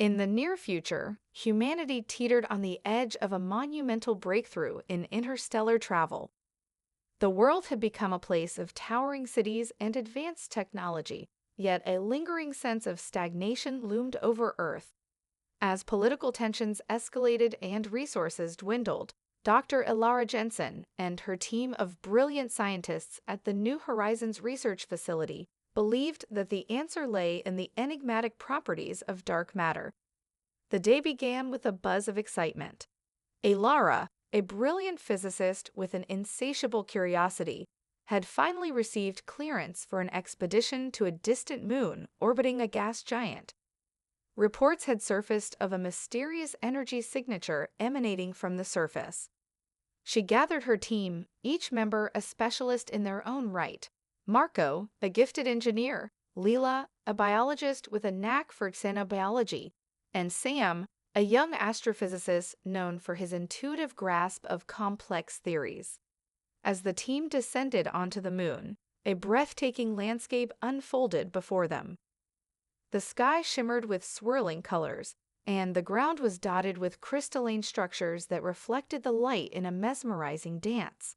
In the near future, humanity teetered on the edge of a monumental breakthrough in interstellar travel. The world had become a place of towering cities and advanced technology, yet a lingering sense of stagnation loomed over Earth. As political tensions escalated and resources dwindled, Dr. Ilara Jensen and her team of brilliant scientists at the New Horizons Research Facility believed that the answer lay in the enigmatic properties of dark matter. The day began with a buzz of excitement. Ilara, a brilliant physicist with an insatiable curiosity, had finally received clearance for an expedition to a distant moon orbiting a gas giant. Reports had surfaced of a mysterious energy signature emanating from the surface. She gathered her team, each member a specialist in their own right. Marco, a gifted engineer, Leela, a biologist with a knack for xenobiology, and Sam, a young astrophysicist known for his intuitive grasp of complex theories. As the team descended onto the moon, a breathtaking landscape unfolded before them. The sky shimmered with swirling colors, and the ground was dotted with crystalline structures that reflected the light in a mesmerizing dance.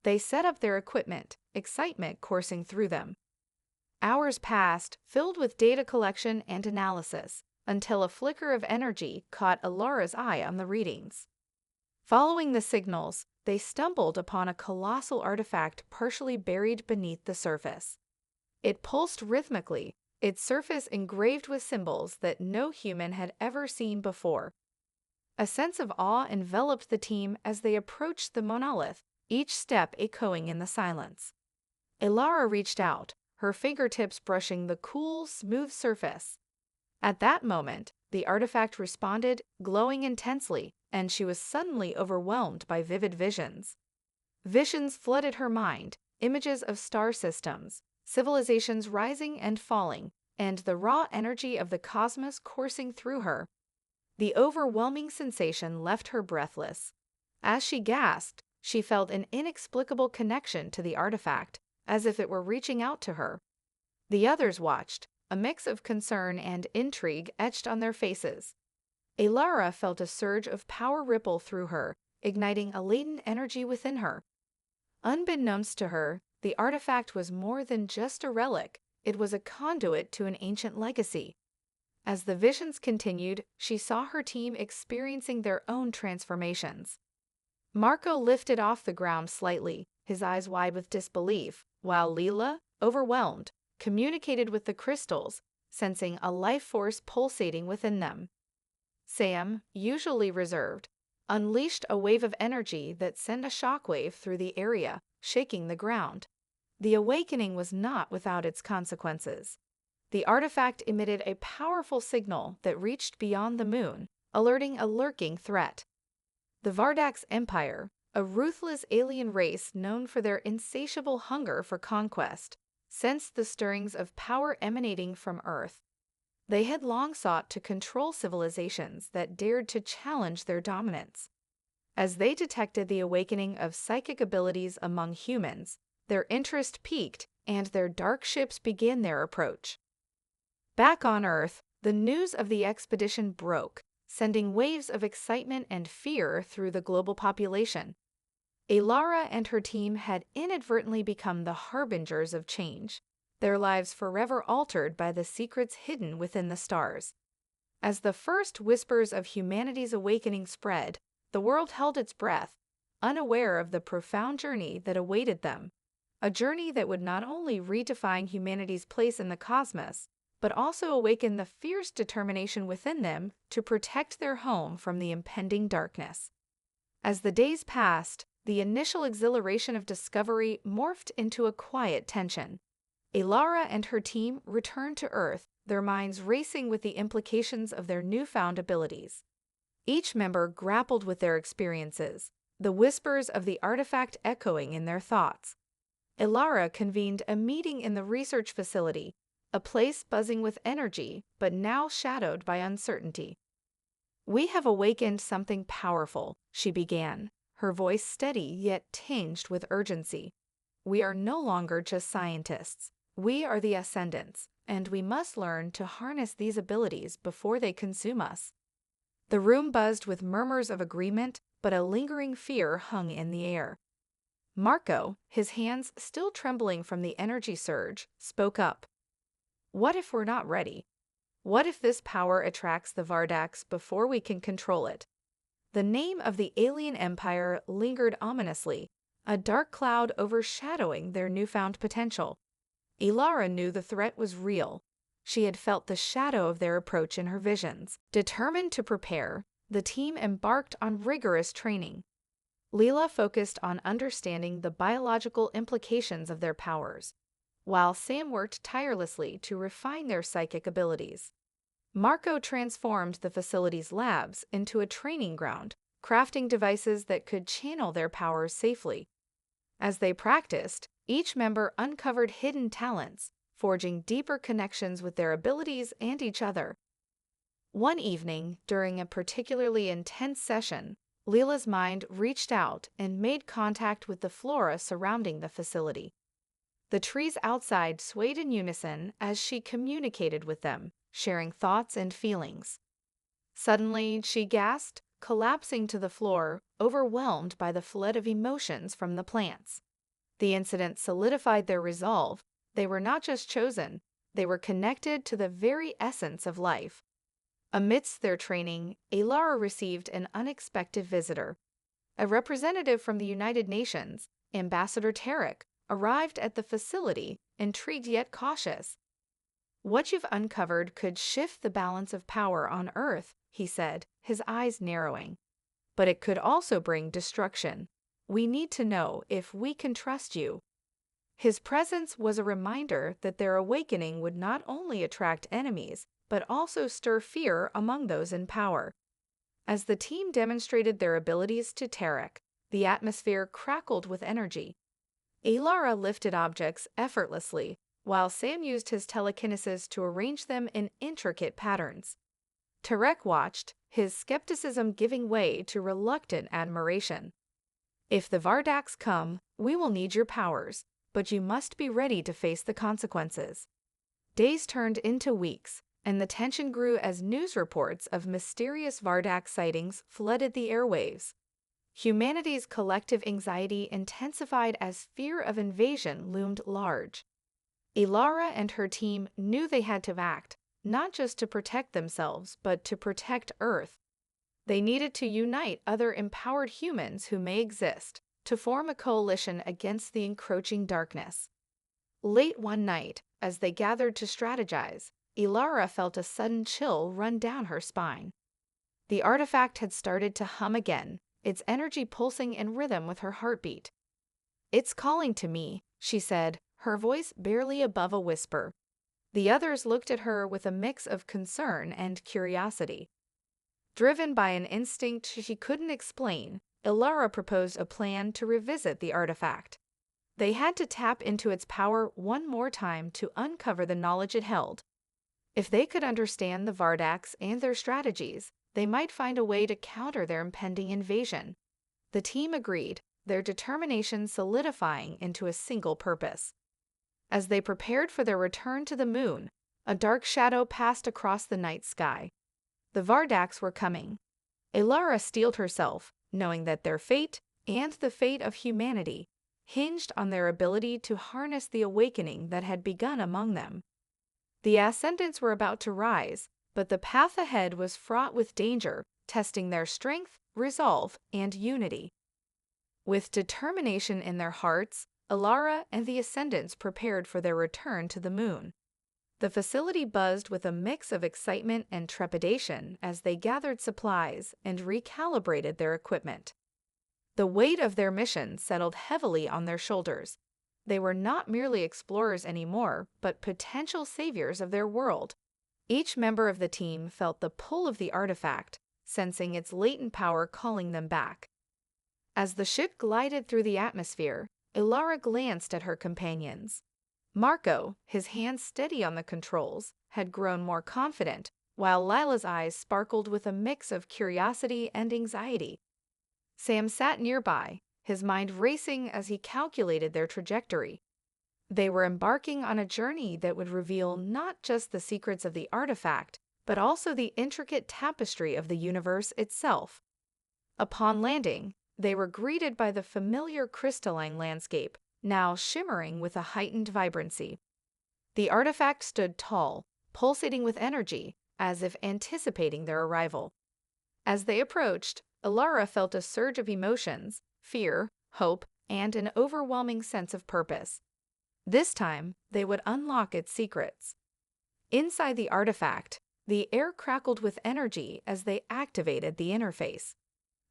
They set up their equipment, excitement coursing through them. Hours passed, filled with data collection and analysis, until a flicker of energy caught Ilara's eye on the readings. Following the signals, they stumbled upon a colossal artifact partially buried beneath the surface. It pulsed rhythmically, its surface engraved with symbols that no human had ever seen before. A sense of awe enveloped the team as they approached the monolith, each step echoing in the silence. Ilara reached out, her fingertips brushing the cool, smooth surface. At that moment, the artifact responded, glowing intensely, and she was suddenly overwhelmed by vivid visions. Visions flooded her mind, images of star systems, civilizations rising and falling, and the raw energy of the cosmos coursing through her. The overwhelming sensation left her breathless. As she gasped, she felt an inexplicable connection to the artifact, as if it were reaching out to her. The others watched, a mix of concern and intrigue etched on their faces. Ilara felt a surge of power ripple through her, igniting a latent energy within her. Unbeknownst to her, the artifact was more than just a relic, it was a conduit to an ancient legacy. As the visions continued, she saw her team experiencing their own transformations. Marco lifted off the ground slightly, his eyes wide with disbelief, while Leela, overwhelmed, communicated with the crystals, sensing a life force pulsating within them. Sam, usually reserved, unleashed a wave of energy that sent a shockwave through the area, shaking the ground. The awakening was not without its consequences. The artifact emitted a powerful signal that reached beyond the moon, alerting a lurking threat. The Vardax Empire, a ruthless alien race known for their insatiable hunger for conquest, sensed the stirrings of power emanating from Earth. They had long sought to control civilizations that dared to challenge their dominance. As they detected the awakening of psychic abilities among humans, their interest peaked and their dark ships began their approach. Back on Earth, the news of the expedition broke, sending waves of excitement and fear through the global population. Ilara and her team had inadvertently become the harbingers of change, their lives forever altered by the secrets hidden within the stars. As the first whispers of humanity's awakening spread, the world held its breath, unaware of the profound journey that awaited them, a journey that would not only redefine humanity's place in the cosmos, but also awaken the fierce determination within them to protect their home from the impending darkness. As the days passed, the initial exhilaration of discovery morphed into a quiet tension. Ilara and her team returned to Earth, their minds racing with the implications of their newfound abilities. Each member grappled with their experiences, the whispers of the artifact echoing in their thoughts. Ilara convened a meeting in the research facility, a place buzzing with energy, but now shadowed by uncertainty. "We have awakened something powerful," she began, her voice steady yet tinged with urgency. "We are no longer just scientists. We are the Ascendants, and we must learn to harness these abilities before they consume us." The room buzzed with murmurs of agreement, but a lingering fear hung in the air. Marco, his hands still trembling from the energy surge, spoke up. "What if we're not ready? What if this power attracts the Vardax before we can control it?" The name of the alien empire lingered ominously, a dark cloud overshadowing their newfound potential. Ilara knew the threat was real. She had felt the shadow of their approach in her visions. Determined to prepare, the team embarked on rigorous training. Leela focused on understanding the biological implications of their powers, while Sam worked tirelessly to refine their psychic abilities. Marco transformed the facility's labs into a training ground, crafting devices that could channel their powers safely. As they practiced, each member uncovered hidden talents, forging deeper connections with their abilities and each other. One evening, during a particularly intense session, Leela's mind reached out and made contact with the flora surrounding the facility. The trees outside swayed in unison as she communicated with them, sharing thoughts and feelings. Suddenly, she gasped, collapsing to the floor, overwhelmed by the flood of emotions from the plants. The incident solidified their resolve. They were not just chosen, they were connected to the very essence of life. Amidst their training, Alara received an unexpected visitor. A representative from the United Nations, Ambassador Tarek, arrived at the facility, intrigued yet cautious. "What you've uncovered could shift the balance of power on Earth," he said, his eyes narrowing. "But it could also bring destruction. We need to know if we can trust you." His presence was a reminder that their awakening would not only attract enemies, but also stir fear among those in power. As the team demonstrated their abilities to Tarek, the atmosphere crackled with energy. Alara lifted objects effortlessly, while Sam used his telekinesis to arrange them in intricate patterns. Tarek watched, his skepticism giving way to reluctant admiration. "If the Vardax come, we will need your powers, but you must be ready to face the consequences." Days turned into weeks, and the tension grew as news reports of mysterious Vardax sightings flooded the airwaves. Humanity's collective anxiety intensified as fear of invasion loomed large. Ilara and her team knew they had to act, not just to protect themselves, but to protect Earth. They needed to unite other empowered humans who may exist, to form a coalition against the encroaching darkness. Late one night, as they gathered to strategize, Ilara felt a sudden chill run down her spine. The artifact had started to hum again, its energy pulsing in rhythm with her heartbeat. "It's calling to me," she said, her voice barely above a whisper. The others looked at her with a mix of concern and curiosity. Driven by an instinct she couldn't explain, Ilara proposed a plan to revisit the artifact. They had to tap into its power one more time to uncover the knowledge it held. If they could understand the Vardax and their strategies, they might find a way to counter their impending invasion. The team agreed, their determination solidifying into a single purpose. As they prepared for their return to the moon, a dark shadow passed across the night sky. The Vardax were coming. Ilara steeled herself, knowing that their fate, and the fate of humanity, hinged on their ability to harness the awakening that had begun among them. The ascendants were about to rise, but the path ahead was fraught with danger, testing their strength, resolve, and unity. With determination in their hearts, Ilara and the ascendants prepared for their return to the moon. The facility buzzed with a mix of excitement and trepidation as they gathered supplies and recalibrated their equipment. The weight of their mission settled heavily on their shoulders. They were not merely explorers anymore, but potential saviors of their world. Each member of the team felt the pull of the artifact, sensing its latent power calling them back. As the ship glided through the atmosphere, Ilara glanced at her companions. Marco, his hands steady on the controls, had grown more confident, while Lila's eyes sparkled with a mix of curiosity and anxiety. Sam sat nearby, his mind racing as he calculated their trajectory. They were embarking on a journey that would reveal not just the secrets of the artifact, but also the intricate tapestry of the universe itself. Upon landing, they were greeted by the familiar crystalline landscape, now shimmering with a heightened vibrancy. The artifact stood tall, pulsating with energy, as if anticipating their arrival. As they approached, Alara felt a surge of emotions, fear, hope, and an overwhelming sense of purpose. This time, they would unlock its secrets. Inside the artifact, the air crackled with energy as they activated the interface.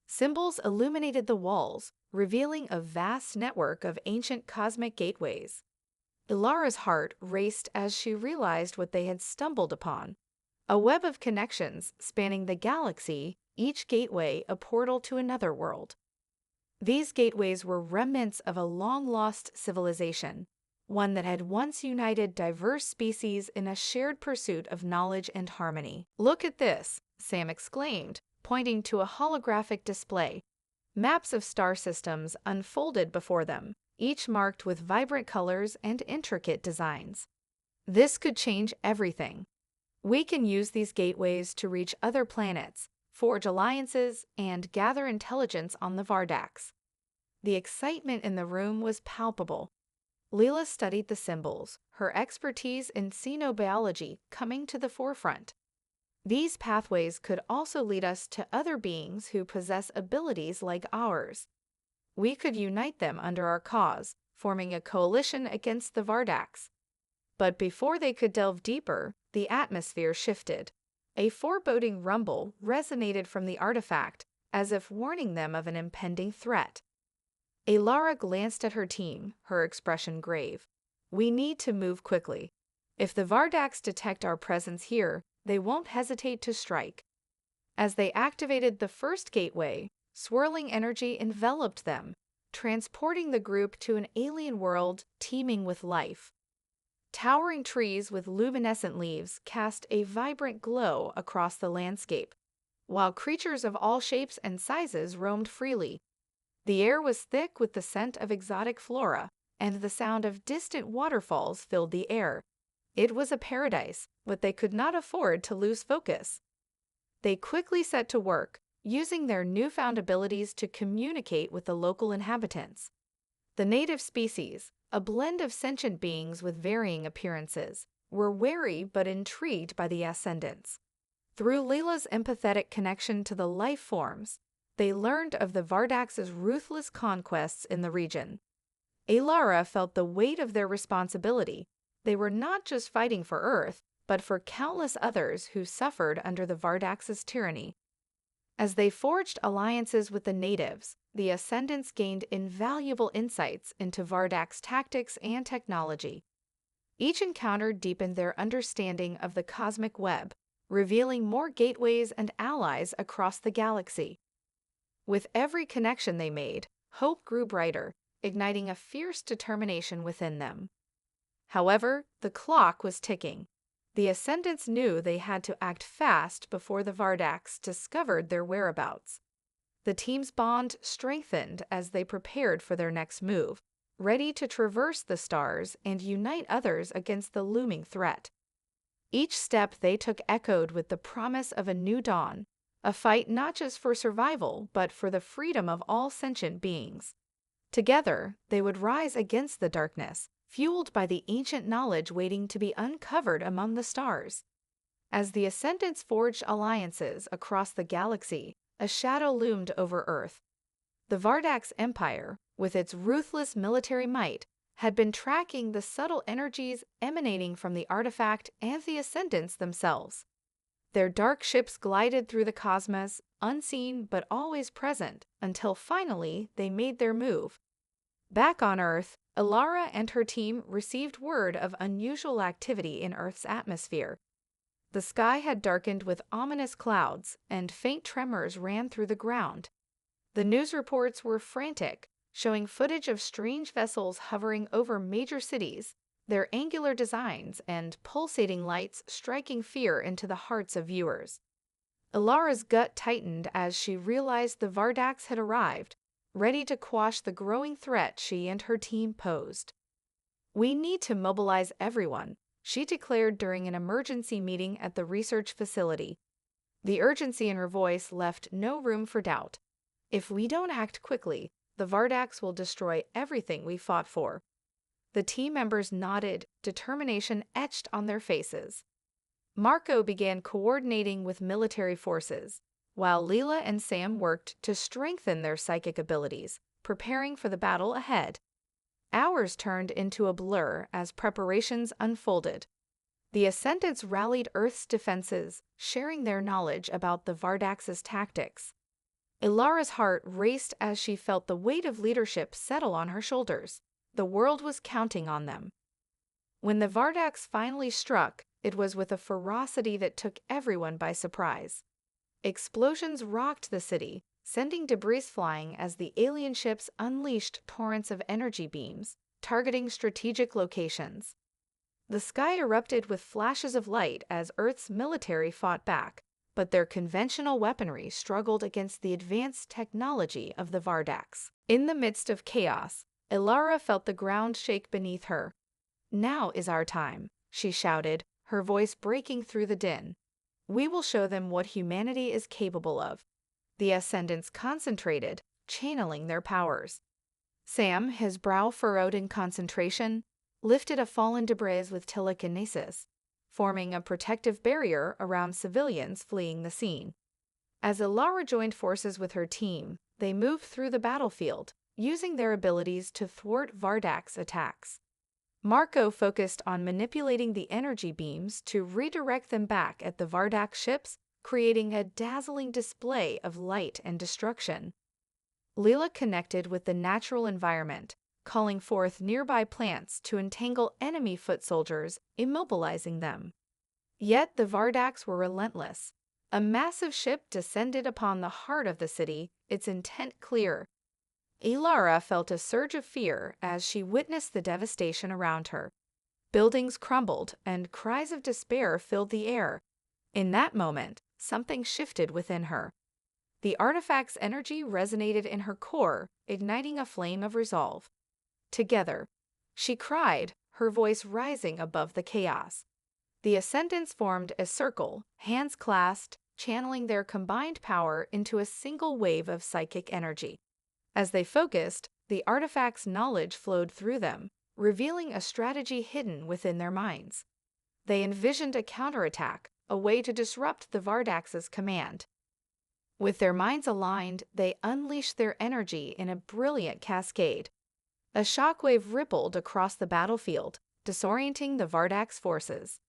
Symbols illuminated the walls, revealing a vast network of ancient cosmic gateways. Ilara's heart raced as she realized what they had stumbled upon. A web of connections spanning the galaxy, each gateway a portal to another world. These gateways were remnants of a long-lost civilization, one that had once united diverse species in a shared pursuit of knowledge and harmony. "Look at this," Sam exclaimed, pointing to a holographic display. Maps of star systems unfolded before them, each marked with vibrant colors and intricate designs. "This could change everything. We can use these gateways to reach other planets, forge alliances, and gather intelligence on the Vardax." The excitement in the room was palpable. Leela studied the symbols, her expertise in xenobiology coming to the forefront. These pathways could also lead us to other beings who possess abilities like ours. We could unite them under our cause, forming a coalition against the Vardax. But before they could delve deeper, the atmosphere shifted. A foreboding rumble resonated from the artifact, as if warning them of an impending threat. Alara glanced at her team, her expression grave. "We need to move quickly. If the Vardax detect our presence here, they won't hesitate to strike." As they activated the first gateway, swirling energy enveloped them, transporting the group to an alien world teeming with life. Towering trees with luminescent leaves cast a vibrant glow across the landscape, while creatures of all shapes and sizes roamed freely. The air was thick with the scent of exotic flora, and the sound of distant waterfalls filled the air. It was a paradise, but they could not afford to lose focus. They quickly set to work, using their newfound abilities to communicate with the local inhabitants. The native species, a blend of sentient beings with varying appearances, were wary but intrigued by the ascendants. Through Leela's empathetic connection to the life forms, they learned of the Vardax's ruthless conquests in the region. Alara felt the weight of their responsibility. They were not just fighting for Earth, but for countless others who suffered under the Vardax's tyranny. As they forged alliances with the natives, the Ascendants gained invaluable insights into Vardax tactics and technology. Each encounter deepened their understanding of the cosmic web, revealing more gateways and allies across the galaxy. With every connection they made, hope grew brighter, igniting a fierce determination within them. However, the clock was ticking. The Ascendants knew they had to act fast before the Vardax discovered their whereabouts. The team's bond strengthened as they prepared for their next move, ready to traverse the stars and unite others against the looming threat. Each step they took echoed with the promise of a new dawn, a fight not just for survival, but for the freedom of all sentient beings. Together, they would rise against the darkness, fueled by the ancient knowledge waiting to be uncovered among the stars. As the Ascendants forged alliances across the galaxy, a shadow loomed over Earth. The Vardax Empire, with its ruthless military might, had been tracking the subtle energies emanating from the artifact and the Ascendants themselves. Their dark ships glided through the cosmos, unseen but always present, until finally they made their move. Back on Earth, Alara and her team received word of unusual activity in Earth's atmosphere. The sky had darkened with ominous clouds, and faint tremors ran through the ground. The news reports were frantic, showing footage of strange vessels hovering over major cities, their angular designs and pulsating lights striking fear into the hearts of viewers. Alara's gut tightened as she realized the Vardax had arrived, ready to quash the growing threat she and her team posed. "We need to mobilize everyone," she declared during an emergency meeting at the research facility. The urgency in her voice left no room for doubt. "If we don't act quickly, the Vardax will destroy everything we fought for." The team members nodded, determination etched on their faces. Marco began coordinating with military forces, while Leela and Sam worked to strengthen their psychic abilities, preparing for the battle ahead. Hours turned into a blur as preparations unfolded. The Ascendants rallied Earth's defenses, sharing their knowledge about the Vardax's tactics. Ilara's heart raced as she felt the weight of leadership settle on her shoulders. The world was counting on them. When the Vardax finally struck, it was with a ferocity that took everyone by surprise. Explosions rocked the city, sending debris flying as the alien ships unleashed torrents of energy beams, targeting strategic locations. The sky erupted with flashes of light as Earth's military fought back, but their conventional weaponry struggled against the advanced technology of the Vardax. In the midst of chaos, Ilara felt the ground shake beneath her. "Now is our time," she shouted, her voice breaking through the din. "We will show them what humanity is capable of." The Ascendants concentrated, channeling their powers. Sam, his brow furrowed in concentration, lifted a fallen debris with telekinesis, forming a protective barrier around civilians fleeing the scene. As Ilara joined forces with her team, they moved through the battlefield, using their abilities to thwart Vardax attacks. Marco focused on manipulating the energy beams to redirect them back at the Vardax ships, creating a dazzling display of light and destruction. Leela connected with the natural environment, calling forth nearby plants to entangle enemy foot soldiers, immobilizing them. Yet the Vardax were relentless. A massive ship descended upon the heart of the city, its intent clear. Ilara felt a surge of fear as she witnessed the devastation around her. Buildings crumbled and cries of despair filled the air. In that moment, something shifted within her. The artifact's energy resonated in her core, igniting a flame of resolve. "Together," she cried, her voice rising above the chaos. The Ascendants formed a circle, hands clasped, channeling their combined power into a single wave of psychic energy. As they focused, the artifact's knowledge flowed through them, revealing a strategy hidden within their minds. They envisioned a counterattack, a way to disrupt the Vardax's command. With their minds aligned, they unleashed their energy in a brilliant cascade. A shockwave rippled across the battlefield, disorienting the Vardax forces.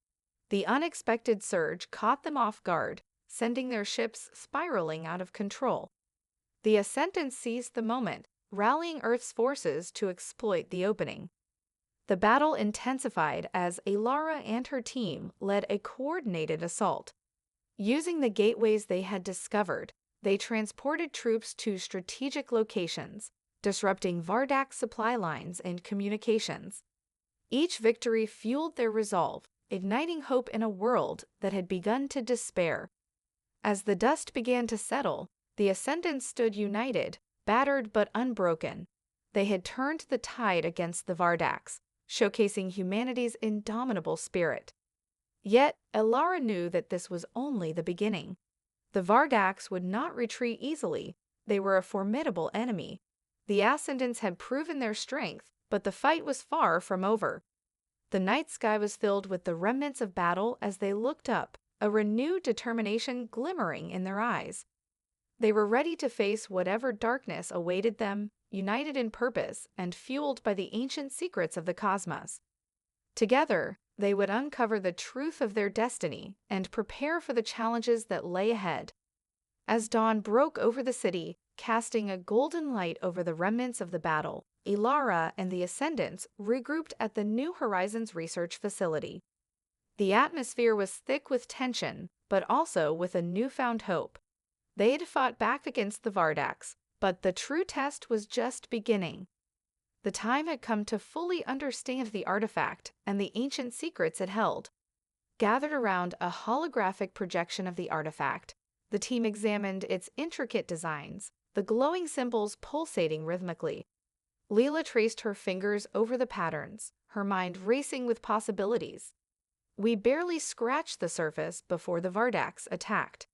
The unexpected surge caught them off guard, sending their ships spiraling out of control. The Ascendants seized the moment, rallying Earth's forces to exploit the opening. The battle intensified as Ilara and her team led a coordinated assault. Using the gateways they had discovered, they transported troops to strategic locations, disrupting Vardax supply lines and communications. Each victory fueled their resolve, igniting hope in a world that had begun to despair. As the dust began to settle, the Ascendants stood united, battered but unbroken. They had turned the tide against the Vardax, showcasing humanity's indomitable spirit. Yet, Ilara knew that this was only the beginning. The Vardax would not retreat easily. They were a formidable enemy. The Ascendants had proven their strength, but the fight was far from over. The night sky was filled with the remnants of battle as they looked up, a renewed determination glimmering in their eyes. They were ready to face whatever darkness awaited them, united in purpose and fueled by the ancient secrets of the cosmos. Together, they would uncover the truth of their destiny and prepare for the challenges that lay ahead. As dawn broke over the city, casting a golden light over the remnants of the battle, Ilara and the Ascendants regrouped at the New Horizons research facility. The atmosphere was thick with tension, but also with a newfound hope. They had fought back against the Vardax, but the true test was just beginning. The time had come to fully understand the artifact and the ancient secrets it held. Gathered around a holographic projection of the artifact, the team examined its intricate designs, the glowing symbols pulsating rhythmically. Leela traced her fingers over the patterns, her mind racing with possibilities. We barely scratched the surface before the Vardax attacked.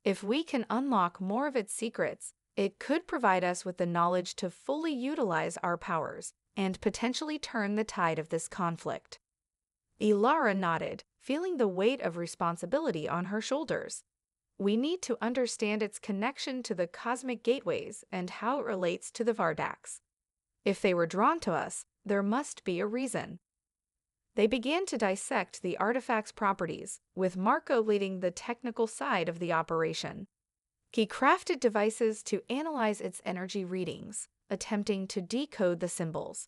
If we can unlock more of its secrets, it could provide us with the knowledge to fully utilize our powers and potentially turn the tide of this conflict. Ilara nodded, feeling the weight of responsibility on her shoulders. We need to understand its connection to the cosmic gateways and how it relates to the Vardax. If they were drawn to us, there must be a reason. They began to dissect the artifact's properties, with Marco leading the technical side of the operation. He crafted devices to analyze its energy readings, attempting to decode the symbols.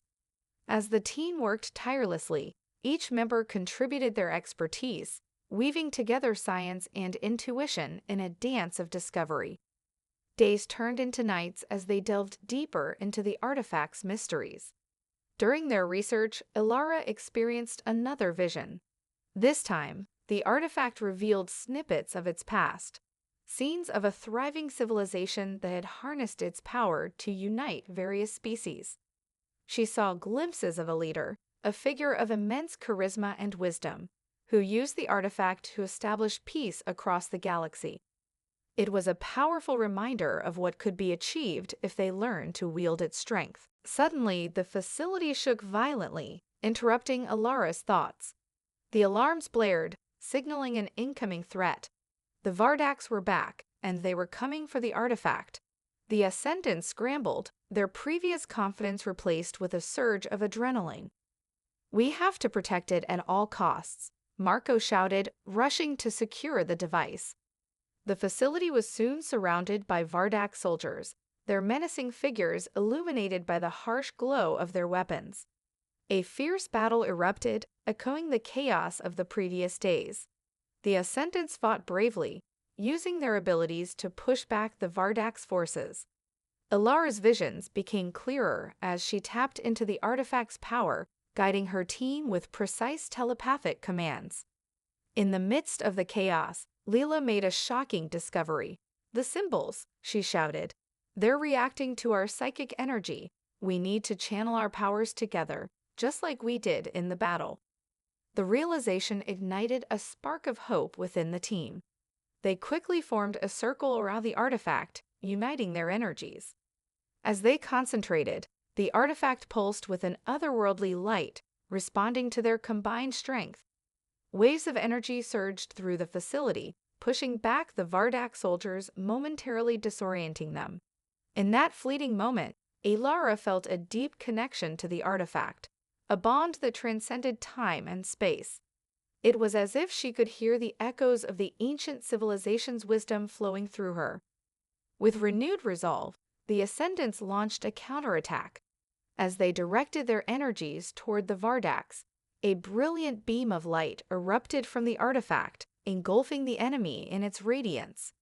As the team worked tirelessly, each member contributed their expertise, weaving together science and intuition in a dance of discovery. Days turned into nights as they delved deeper into the artifact's mysteries. During their research, Ilara experienced another vision. This time, the artifact revealed snippets of its past, scenes of a thriving civilization that had harnessed its power to unite various species. She saw glimpses of a leader, a figure of immense charisma and wisdom, who used the artifact to establish peace across the galaxy. It was a powerful reminder of what could be achieved if they learned to wield its strength. Suddenly, the facility shook violently, interrupting Ilara's thoughts. The alarms blared, signaling an incoming threat. The Vardax were back, and they were coming for the artifact. The Ascendants scrambled, their previous confidence replaced with a surge of adrenaline. "We have to protect it at all costs," Marco shouted, rushing to secure the device. The facility was soon surrounded by Vardax soldiers, their menacing figures illuminated by the harsh glow of their weapons. A fierce battle erupted, echoing the chaos of the previous days. The Ascendants fought bravely, using their abilities to push back the Vardax forces. Ilara's visions became clearer as she tapped into the artifact's power, guiding her team with precise telepathic commands. In the midst of the chaos, Leela made a shocking discovery. "The symbols," she shouted. "They're reacting to our psychic energy. We need to channel our powers together, just like we did in the battle." The realization ignited a spark of hope within the team. They quickly formed a circle around the artifact, uniting their energies. As they concentrated, the artifact pulsed with an otherworldly light, responding to their combined strength. Waves of energy surged through the facility, pushing back the Vardax soldiers, momentarily disorienting them. In that fleeting moment, Ilara felt a deep connection to the artifact, a bond that transcended time and space. It was as if she could hear the echoes of the ancient civilization's wisdom flowing through her. With renewed resolve, the Ascendants launched a counterattack. As they directed their energies toward the Vardax, a brilliant beam of light erupted from the artifact, engulfing the enemy in its radiance.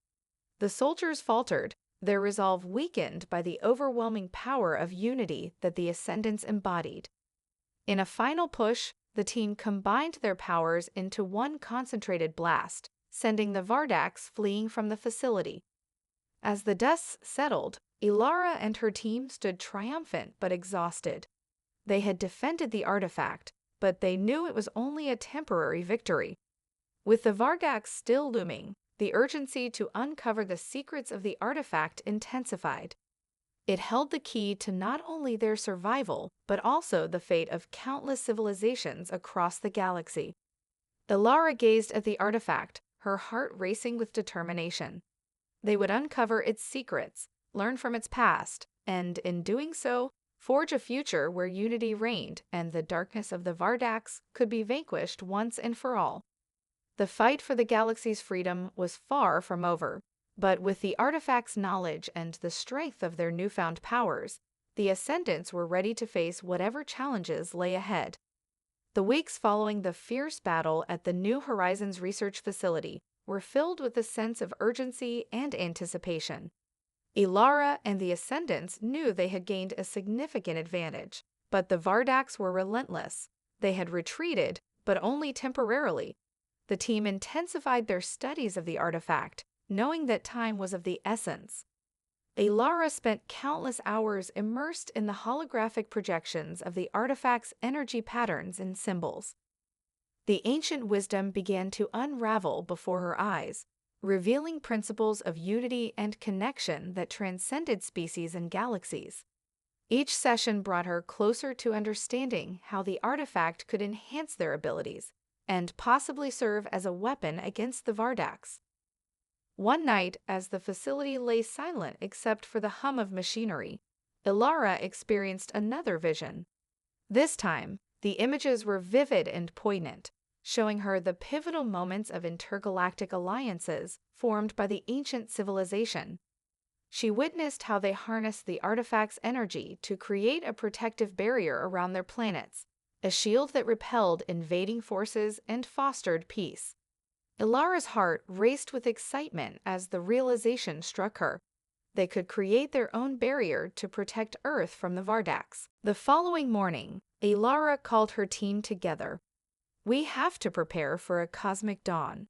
The soldiers faltered, their resolve weakened by the overwhelming power of unity that the Ascendants embodied. In a final push, the team combined their powers into one concentrated blast, sending the Vardax fleeing from the facility. As the dust settled, Ilara and her team stood triumphant but exhausted. They had defended the artifact, but they knew it was only a temporary victory. With the Vardax still looming, the urgency to uncover the secrets of the artifact intensified. It held the key to not only their survival, but also the fate of countless civilizations across the galaxy. Ilara gazed at the artifact, her heart racing with determination. They would uncover its secrets, learn from its past, and, in doing so, forge a future where unity reigned and the darkness of the Vardax could be vanquished once and for all. The fight for the galaxy's freedom was far from over, but with the artifact's knowledge and the strength of their newfound powers, the Ascendants were ready to face whatever challenges lay ahead. The weeks following the fierce battle at the New Horizons research facility were filled with a sense of urgency and anticipation. Ilara and the Ascendants knew they had gained a significant advantage, but the Vardax were relentless. They had retreated, but only temporarily. The team intensified their studies of the artifact, knowing that time was of the essence. Alara spent countless hours immersed in the holographic projections of the artifact's energy patterns and symbols. The ancient wisdom began to unravel before her eyes, revealing principles of unity and connection that transcended species and galaxies. Each session brought her closer to understanding how the artifact could enhance their abilities and possibly serve as a weapon against the Vardax. One night, as the facility lay silent except for the hum of machinery, Ilara experienced another vision. This time, the images were vivid and poignant, showing her the pivotal moments of intergalactic alliances formed by the ancient civilization. She witnessed how they harnessed the artifact's energy to create a protective barrier around their planets, a shield that repelled invading forces and fostered peace. Ilara's heart raced with excitement as the realization struck her. They could create their own barrier to protect Earth from the Vardax. The following morning, Ilara called her team together. "We have to prepare for a cosmic dawn.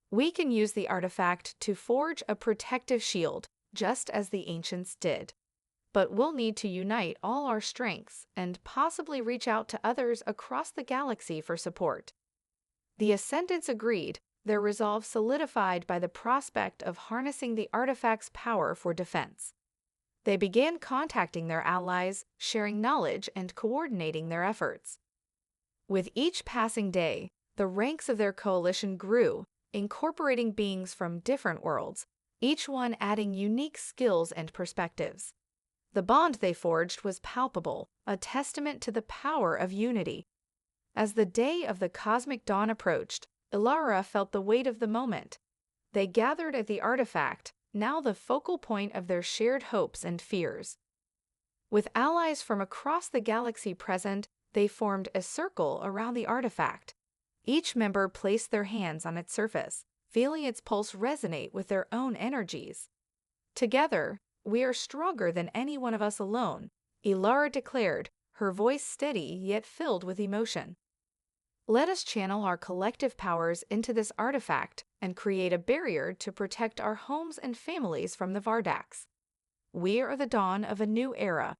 We can use the artifact to forge a protective shield, just as the ancients did. But we'll need to unite all our strengths and possibly reach out to others across the galaxy for support." The Ascendants agreed, their resolve solidified by the prospect of harnessing the artifact's power for defense. They began contacting their allies, sharing knowledge, and coordinating their efforts. With each passing day, the ranks of their coalition grew, incorporating beings from different worlds, each one adding unique skills and perspectives. The bond they forged was palpable, a testament to the power of unity. As the day of the cosmic dawn approached, Ilara felt the weight of the moment. They gathered at the artifact, now the focal point of their shared hopes and fears. With allies from across the galaxy present, they formed a circle around the artifact. Each member placed their hands on its surface, feeling its pulse resonate with their own energies. "Together, we are stronger than any one of us alone," Ilara declared, her voice steady yet filled with emotion. "Let us channel our collective powers into this artifact and create a barrier to protect our homes and families from the Vardax. We are the dawn of a new era."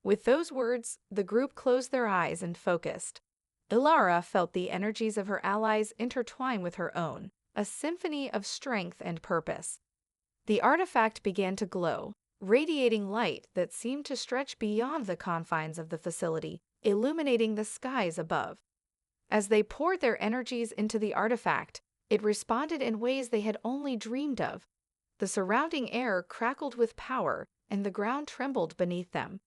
With those words, the group closed their eyes and focused. Ilara felt the energies of her allies intertwine with her own, a symphony of strength and purpose. The artifact began to glow, radiating light that seemed to stretch beyond the confines of the facility, illuminating the skies above. As they poured their energies into the artifact, it responded in ways they had only dreamed of. The surrounding air crackled with power, and the ground trembled beneath them.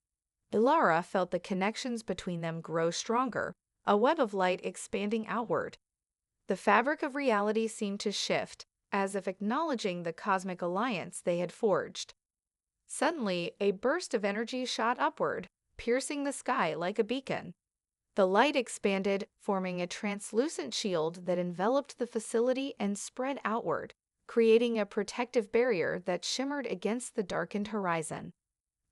Ilara felt the connections between them grow stronger, a web of light expanding outward. The fabric of reality seemed to shift, as if acknowledging the cosmic alliance they had forged. Suddenly, a burst of energy shot upward, piercing the sky like a beacon. The light expanded, forming a translucent shield that enveloped the facility and spread outward, creating a protective barrier that shimmered against the darkened horizon.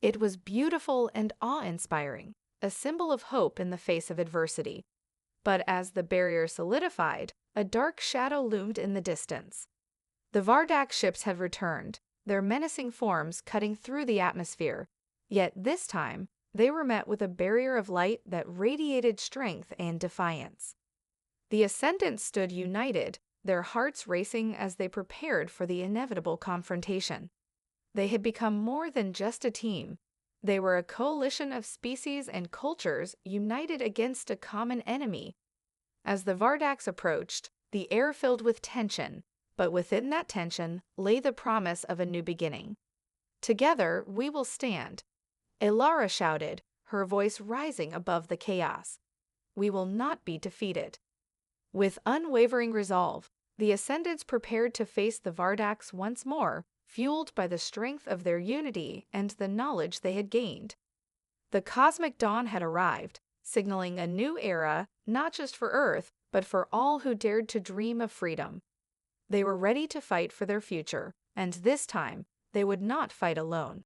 It was beautiful and awe-inspiring, a symbol of hope in the face of adversity. But as the barrier solidified, a dark shadow loomed in the distance. The Vardax ships had returned, their menacing forms cutting through the atmosphere. Yet this time, they were met with a barrier of light that radiated strength and defiance. The Ascendants stood united, their hearts racing as they prepared for the inevitable confrontation. They had become more than just a team. They were a coalition of species and cultures united against a common enemy. As the Vardax approached, the air filled with tension, but within that tension lay the promise of a new beginning. "Together, we will stand," Ilara shouted, her voice rising above the chaos. "We will not be defeated." With unwavering resolve, the Ascendants prepared to face the Vardax once more, fueled by the strength of their unity and the knowledge they had gained. The cosmic dawn had arrived, signaling a new era, not just for Earth, but for all who dared to dream of freedom. They were ready to fight for their future, and this time, they would not fight alone.